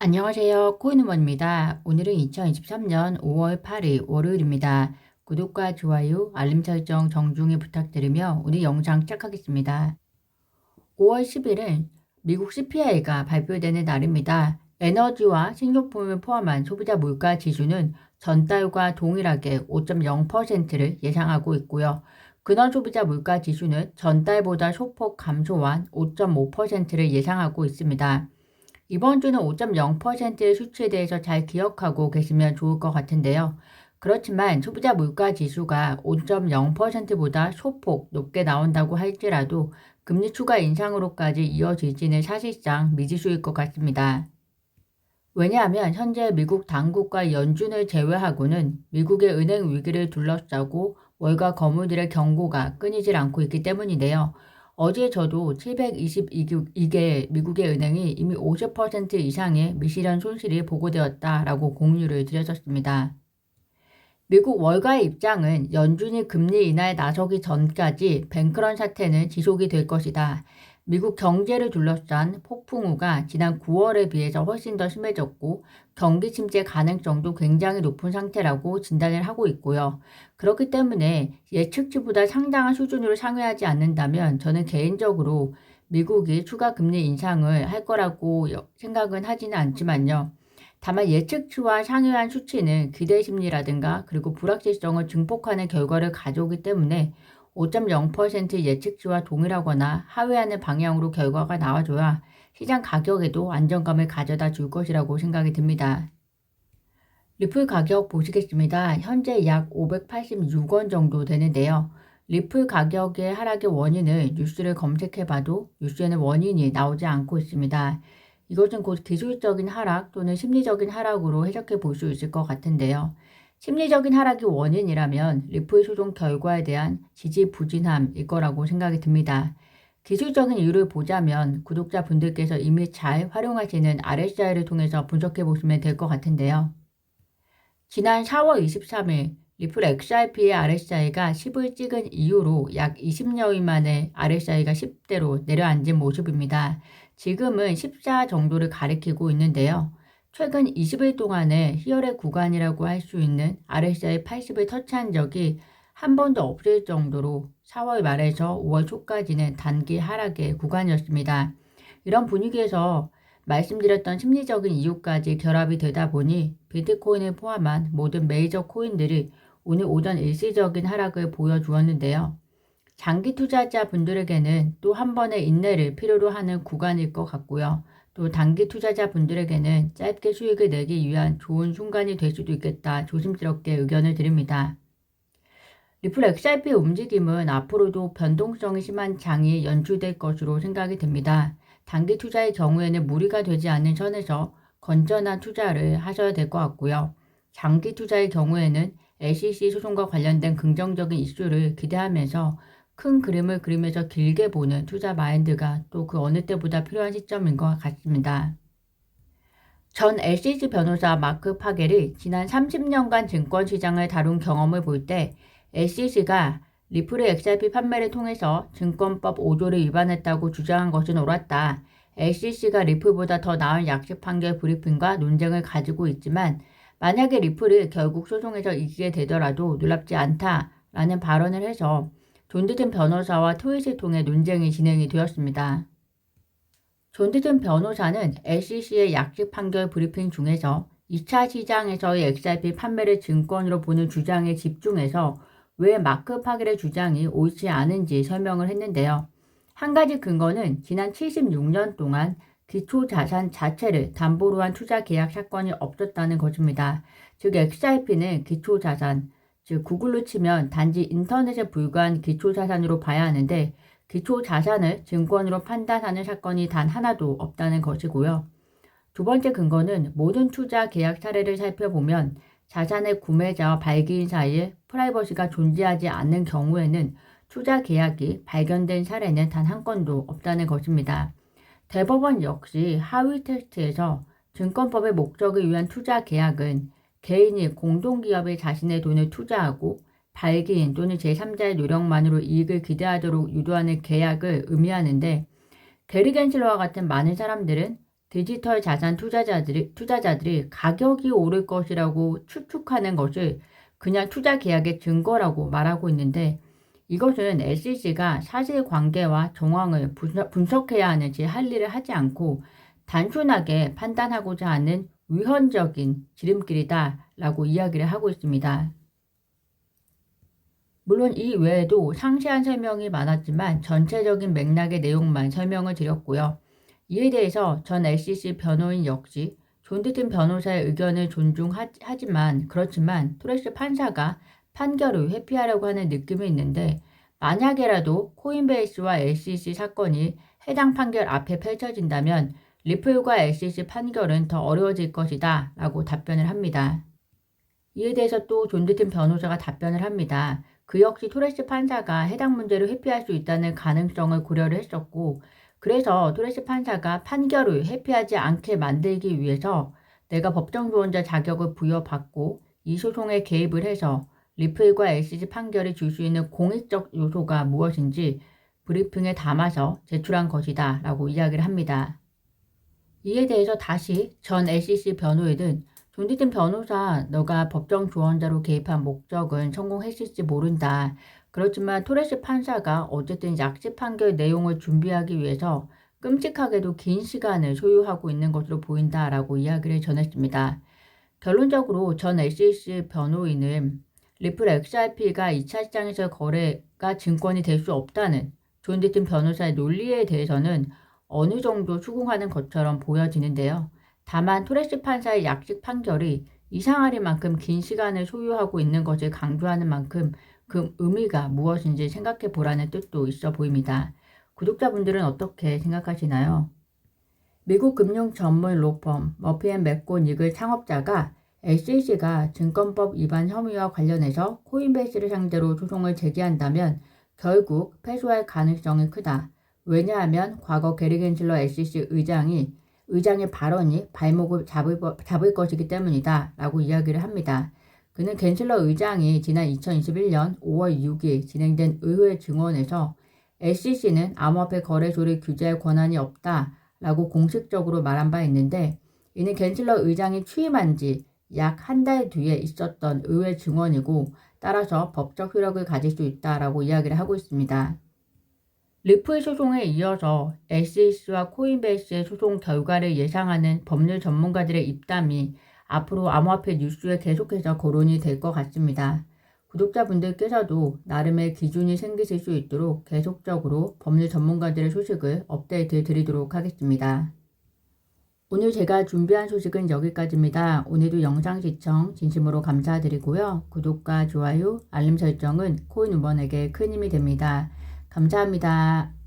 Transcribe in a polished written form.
안녕하세요. 코인우먼입니다. 오늘은 2023년 5월 8일 월요일입니다. 구독과 좋아요, 알림 설정 정중히 부탁드리며 오늘 영상 시작하겠습니다. 5월 10일은 미국 CPI가 발표되는 날입니다. 에너지와 식료품을 포함한 소비자 물가 지수는 전달과 동일하게 5.0%를 예상하고 있고요. 근원 소비자 물가 지수는 전달보다 소폭 감소한 5.5%를 예상하고 있습니다. 이번 주는 5.0%의 수치에 대해서 잘 기억하고 계시면 좋을 것 같은데요. 그렇지만 소비자 물가 지수가 5.0%보다 소폭 높게 나온다고 할지라도 금리 추가 인상으로까지 이어질지는 사실상 미지수일 것 같습니다. 왜냐하면 현재 미국 당국과 연준을 제외하고는 미국의 은행 위기를 둘러싸고 월가 거물들의 경고가 끊이질 않고 있기 때문인데요. 어제 저도 722개 미국의 은행이 이미 50% 이상의 미실현 손실이 보고되었다라고 공유를 드렸었습니다. 미국 월가의 입장은 연준이 금리 인하에 나서기 전까지 뱅크런 사태는 지속이 될 것이다. 미국 경제를 둘러싼 폭풍우가 지난 9월에 비해서 훨씬 더 심해졌고 경기 침체 가능성도 굉장히 높은 상태라고 진단을 하고 있고요. 그렇기 때문에 예측치보다 상당한 수준으로 상회하지 않는다면 저는 개인적으로 미국이 추가 금리 인상을 할 거라고 생각은 하지는 않지만요. 다만 예측치와 상회한 수치는 기대 심리라든가 그리고 불확실성을 증폭하는 결과를 가져오기 때문에 5.0% 예측치와 동일하거나 하회하는 방향으로 결과가 나와줘야 시장 가격에도 안정감을 가져다 줄 것이라고 생각이 듭니다. 리플 가격 보시겠습니다. 현재 약 586원 정도 되는데요. 리플 가격의 하락의 원인을 뉴스를 검색해봐도 뉴스에는 원인이 나오지 않고 있습니다. 이것은 곧 기술적인 하락 또는 심리적인 하락으로 해석해 볼 수 있을 것 같은데요. 심리적인 하락이 원인이라면 리플 소송 결과에 대한 지지부진함일 거라고 생각이 듭니다. 기술적인 이유를 보자면 구독자분들께서 이미 잘 활용하시는 RSI를 통해서 분석해 보시면 될 것 같은데요. 지난 4월 23일 리플 XRP의 RSI가 10을 찍은 이후로 약 20여일 만에 RSI가 10대로 내려앉은 모습입니다. 지금은 14 정도를 가리키고 있는데요. 최근 20일 동안의 희열의 구간이라고 할 수 있는 RSI 80을 터치한 적이 한 번도 없을 정도로 4월 말에서 5월 초까지는 단기 하락의 구간이었습니다. 이런 분위기에서 말씀드렸던 심리적인 이유까지 결합이 되다 보니 비트코인을 포함한 모든 메이저 코인들이 오늘 오전 일시적인 하락을 보여주었는데요. 장기 투자자 분들에게는 또 한 번의 인내를 필요로 하는 구간일 것 같고요. 또 단기 투자자 분들에게는 짧게 수익을 내기 위한 좋은 순간이 될 수도 있겠다 조심스럽게 의견을 드립니다. 리플 XRP 움직임은 앞으로도 변동성이 심한 장이 연출될 것으로 생각이 됩니다. 단기 투자의 경우에는 무리가 되지 않는 선에서 건전한 투자를 하셔야 될 것 같고요. 장기 투자의 경우에는 SEC 소송과 관련된 긍정적인 이슈를 기대하면서 큰 그림을 그리면서 길게 보는 투자 마인드가 또 그 어느 때보다 필요한 시점인 것 같습니다. 전 SEC 변호사 마크 파겔이 지난 30년간 증권시장을 다룬 경험을 볼 때 SEC가 리플의 XRP 판매를 통해서 증권법 5조를 위반했다고 주장한 것은 옳았다. SEC가 리플보다 더 나은 약식 판결 브리핑과 논쟁을 가지고 있지만 만약에 리플을 결국 소송에서 이기게 되더라도 놀랍지 않다라는 발언을 해서 존드든 변호사와 트윗을 통해 논쟁이 진행이 되었습니다. 존드든 변호사는 SEC의 약식 판결 브리핑 중에서 2차 시장에서의 XRP 판매를 증권으로 보는 주장에 집중해서 왜 마크 파겔의 주장이 옳지 않은지 설명을 했는데요. 한 가지 근거는 지난 76년 동안 기초자산 자체를 담보로 한 투자 계약 사건이 없었다는 것입니다. 즉 XRP는 기초자산, 즉 구글로 치면 단지 인터넷에 불과한 기초자산으로 봐야 하는데 기초자산을 증권으로 판단하는 사건이 단 하나도 없다는 것이고요. 두 번째 근거는 모든 투자 계약 사례를 살펴보면 자산의 구매자와 발기인 사이에 프라이버시가 존재하지 않는 경우에는 투자 계약이 발견된 사례는 단 한 건도 없다는 것입니다. 대법원 역시 하위 테스트에서 증권법의 목적을 위한 투자 계약은 개인이 공동기업에 자신의 돈을 투자하고 발기인 또는 제3자의 노력만으로 이익을 기대하도록 유도하는 계약을 의미하는데 게리 겐슬러와 같은 많은 사람들은 디지털 자산 투자자들이 가격이 오를 것이라고 추측하는 것을 그냥 투자 계약의 증거라고 말하고 있는데, 이것은 SEC가 사실관계와 정황을 분석해야 하는지 할 일을 하지 않고 단순하게 판단하고자 하는 위헌적인 지름길이다라고 이야기를 하고 있습니다. 물론 이 외에도 상세한 설명이 많았지만 전체적인 맥락의 내용만 설명을 드렸고요. 이에 대해서 전 SEC 변호인 역시 존 디튼 변호사의 의견을 존중하지만 그렇지만 토레스 판사가 판결을 회피하려고 하는 느낌이 있는데, 만약에라도 코인베이스와 SEC 사건이 해당 판결 앞에 펼쳐진다면 리플과 SEC 판결은 더 어려워질 것이다 라고 답변을 합니다. 이에 대해서 또 존 디튼 변호사가 답변을 합니다. 그 역시 토레스 판사가 해당 문제를 회피할 수 있다는 가능성을 고려를 했었고, 그래서 토레스 판사가 판결을 회피하지 않게 만들기 위해서 내가 법정조언자 자격을 부여받고 이 소송에 개입을 해서 리플과 SEC 판결이 줄 수 있는 공익적 요소가 무엇인지 브리핑에 담아서 제출한 것이다 라고 이야기를 합니다. 이에 대해서 다시 전 SEC 변호인은 존 디튼 변호사, 너가 법정 조언자로 개입한 목적은 성공했을지 모른다. 그렇지만 토레스 판사가 어쨌든 약식 판결 내용을 준비하기 위해서 끔찍하게도 긴 시간을 소요하고 있는 것으로 보인다라고 이야기를 전했습니다. 결론적으로 전 SEC 변호인은 리플 XRP가 2차 시장에서 거래가 증권이 될 수 없다는 존 디튼 변호사의 논리에 대해서는 어느 정도 추궁하는 것처럼 보여지는데요. 다만 토레스 판사의 약식 판결이 이상하리만큼 긴 시간을 소요하고 있는 것을 강조하는 만큼 그 의미가 무엇인지 생각해 보라는 뜻도 있어 보입니다. 구독자분들은 어떻게 생각하시나요? 미국 금융 전문 로펌 머피&맥고닉의 창업자가 SEC가 증권법 위반 혐의와 관련해서 코인베이스를 상대로 소송을 제기한다면 결국 패소할 가능성이 크다. 왜냐하면 과거 게리 겐슬러 SEC 의장의 발언이 발목을 잡을 것이기 때문이다 라고 이야기를 합니다. 그는 겐슬러 의장이 지난 2021년 5월 6일 진행된 의회 증언에서 SEC는 암호화폐 거래소를 규제할 권한이 없다 라고 공식적으로 말한 바 있는데, 이는 겐슬러 의장이 취임한 지 약 한 달 뒤에 있었던 의회 증언이고 따라서 법적 효력을 가질 수 있다라고 이야기를 하고 있습니다. 리플 소송에 이어서 SEC와 코인베이스의 소송 결과를 예상하는 법률 전문가들의 입담이 앞으로 암호화폐 뉴스에 계속해서 거론이 될 것 같습니다. 구독자분들께서도 나름의 기준이 생기실 수 있도록 계속적으로 법률 전문가들의 소식을 업데이트 드리도록 하겠습니다. 오늘 제가 준비한 소식은 여기까지입니다. 오늘도 영상 시청 진심으로 감사드리고요. 구독과 좋아요, 알림 설정은 코인 우먼에게 큰 힘이 됩니다. 감사합니다.